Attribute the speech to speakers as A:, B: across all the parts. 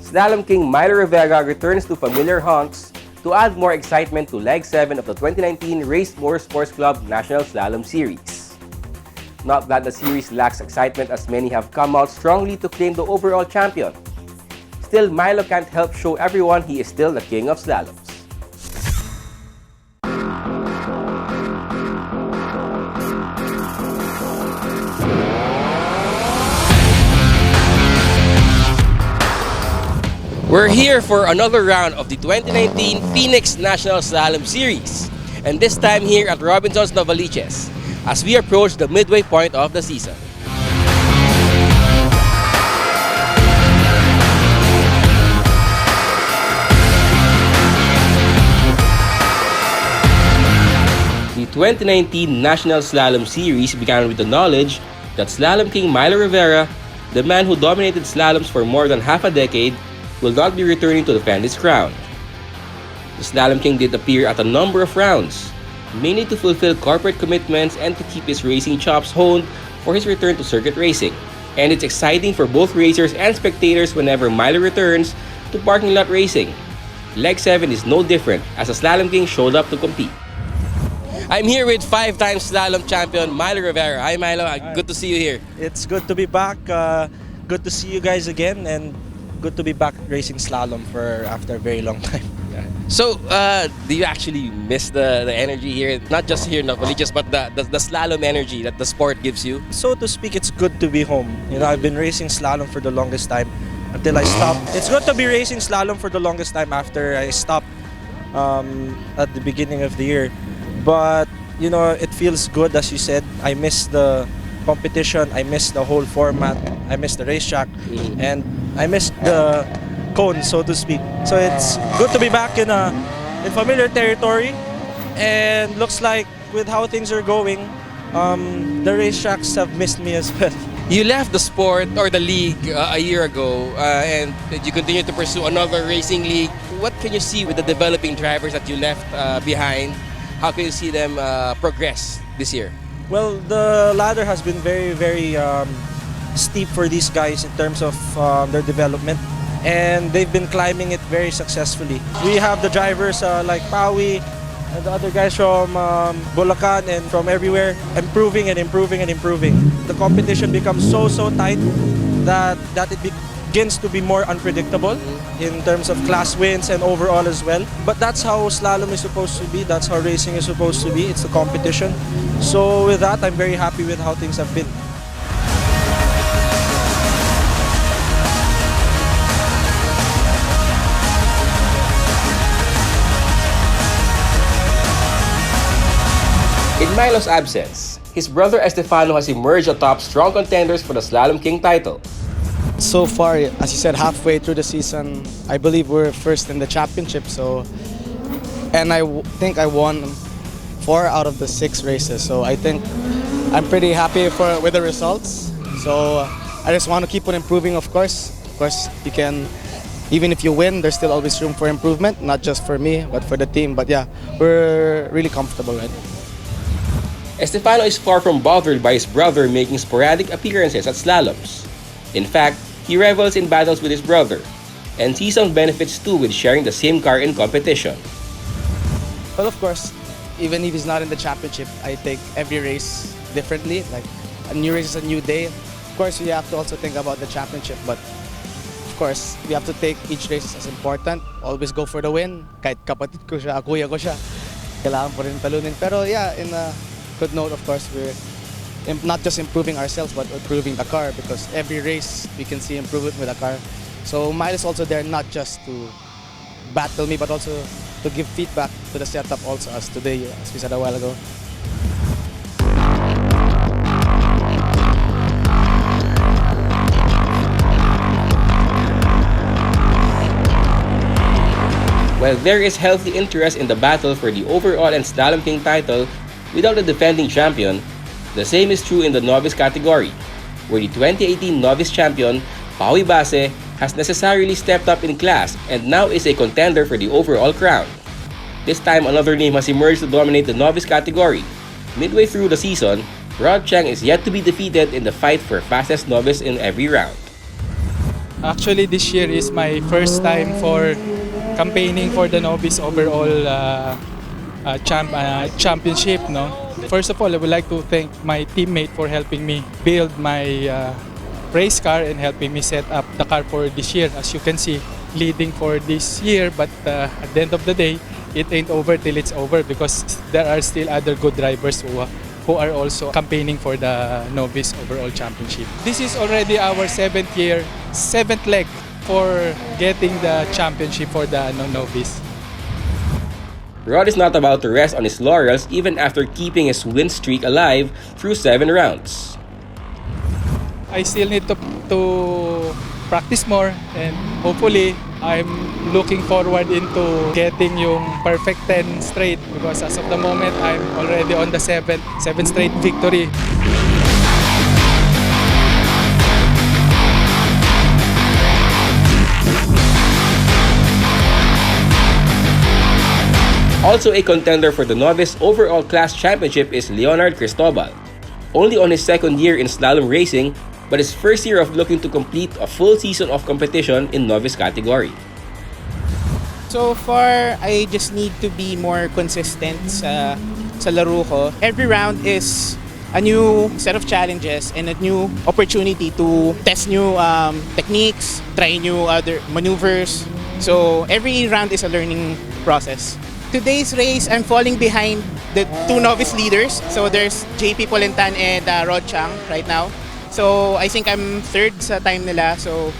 A: Slalom King Milo Rivera returns to familiar haunts to add more excitement to Leg 7 of the 2019 Race Motorsports Club National Slalom Series. Not that the series lacks excitement, as many have come out strongly to claim the overall champion. Still, Milo can't help show everyone he is still the king of slaloms. We're here for another round of the 2019 Phoenix National Slalom Series, and this time here at Robinson's Novaliches as we approach the midway point of the season. The 2019 National Slalom Series began with the knowledge that Slalom King Milo Rivera, the man who dominated slaloms for more than half a decade, will not be returning to defend his crown. The Slalom King did appear at a number of rounds, mainly to fulfill corporate commitments and to keep his racing chops honed for his return to circuit racing. And it's exciting for both racers and spectators whenever Milo returns to parking lot racing. Leg 7 is no different, as the Slalom King showed up to compete. I'm here with 5-time slalom champion Milo Rivera. Hi Milo, good to see you here.
B: It's good to be back. Good to see you guys again, and good to be back racing slalom after a very long time.
A: So, do you actually miss the energy here? Not just here in Novaliches, but the slalom energy that the sport gives you?
B: So to speak, it's good to be home. You know, I've been racing slalom for the longest time until I stopped. It's good to be racing slalom for the longest time after I stopped at the beginning of the year. But, you know, it feels good, as you said. I miss the competition, I miss the whole format, I miss the racetrack, and I miss the cone, so to speak. So it's good to be back in familiar territory, and looks like with how things are going, the racetracks have missed me as well.
A: You left the sport or the league a year ago, and you continue to pursue another racing league. What can you see with the developing drivers that you left behind? How can you see them progress this year?
B: Well, the ladder has been very, very steep for these guys in terms of their development, and they've been climbing it very successfully. We have the drivers like Pawi and the other guys from Bulacan and from everywhere improving and improving and improving. The competition becomes so tight that it begins to be more unpredictable in terms of class wins and overall as well. But that's how slalom is supposed to be, that's how racing is supposed to be. It's a competition. So with that, I'm very happy with how things have been.
A: In Milo's absence, his brother Estefano has emerged atop strong contenders for the Slalom King title.
C: So far, as you said, halfway through the season, I believe we're first in the championship. And I think I won 4 out of the 6 races. So I think I'm pretty happy with the results. So I just want to keep on improving, of course. Of course, you can, even if you win, there's still always room for improvement, not just for me, but for the team. But yeah, we're really comfortable right now.
A: Estefano is far from bothered by his brother making sporadic appearances at slaloms. In fact, he revels in battles with his brother, and sees some benefits too with sharing the same car in competition.
C: Well, of course, even if he's not in the championship, I take every race differently. Like, a new race is a new day. Of course, we have to also think about the championship, but of course, we have to take each race as important. Always go for the win. Kahit kapatid ko siya, kuya ko siya, kailangan po rin talunin. Pero yeah, in a good note, of course, we're not just improving ourselves, but improving the car, because every race we can see improvement with the car. So Milo is also there not just to battle me, but also to give feedback to the setup also, as today, as we said a while ago.
A: While there is healthy interest in the battle for the overall and Slalom King title without the defending champion, the same is true in the novice category, where the 2018 novice champion, Pawi Base, has necessarily stepped up in class and now is a contender for the overall crown. This time, another name has emerged to dominate the novice category. Midway through the season, Rod Chang is yet to be defeated in the fight for fastest novice in every round.
D: Actually, this year is my first time for campaigning for the novice overall championship. No, first of all, I would like to thank my teammate for helping me build my race car and helping me set up the car for this year. As you can see, leading for this year, but at the end of the day, it ain't over till it's over because there are still other good drivers who are also campaigning for the novice overall championship. This is already our 7th leg for getting the championship for the novice.
A: Rod is not about to rest on his laurels even after keeping his win streak alive through 7 rounds.
D: I still need to practice more and hopefully I'm looking forward into getting yung perfect 10 straight because as of the moment I'm already on the 7th straight victory.
A: Also a contender for the novice overall class championship is Leonard Cristobal. Only on his 2nd year in slalom racing, but his first year of looking to complete a full season of competition in novice category.
E: So far, I just need to be more consistent sa laro ko. Every round is a new set of challenges and a new opportunity to test new techniques, try new other maneuvers. So every round is a learning process. Today's race, I'm falling behind the 2 novice leaders. So there's JP Polentan and Rod Chang right now. So I think I'm 3rd sa time nila. So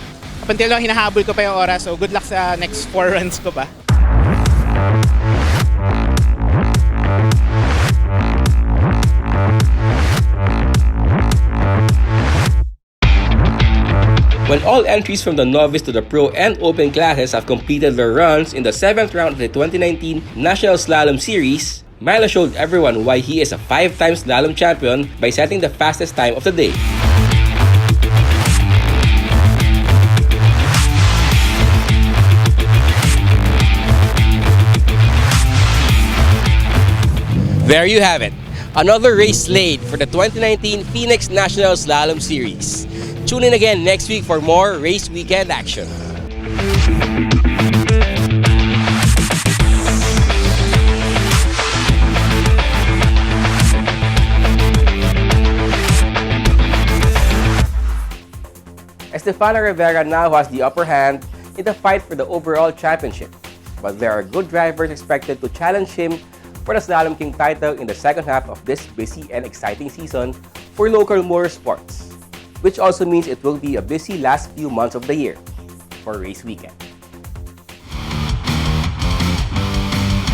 E: up until now, hinahabol ko pa yung oras. So good luck sa next 4 runs ko pa.
A: When all entries from the novice to the pro and open classes have completed their runs in the 7th round of the 2019 National Slalom Series, Milo showed everyone why he is a 5-time slalom champion by setting the fastest time of the day. There you have it, another race laid for the 2019 Phoenix National Slalom Series. Tune in again next week for more race weekend action. Estefana Rivera now has the upper hand in the fight for the overall championship, but there are good drivers expected to challenge him for the Slalom King title in the second half of this busy and exciting season for local motorsports, which also means it will be a busy last few months of the year for race weekend.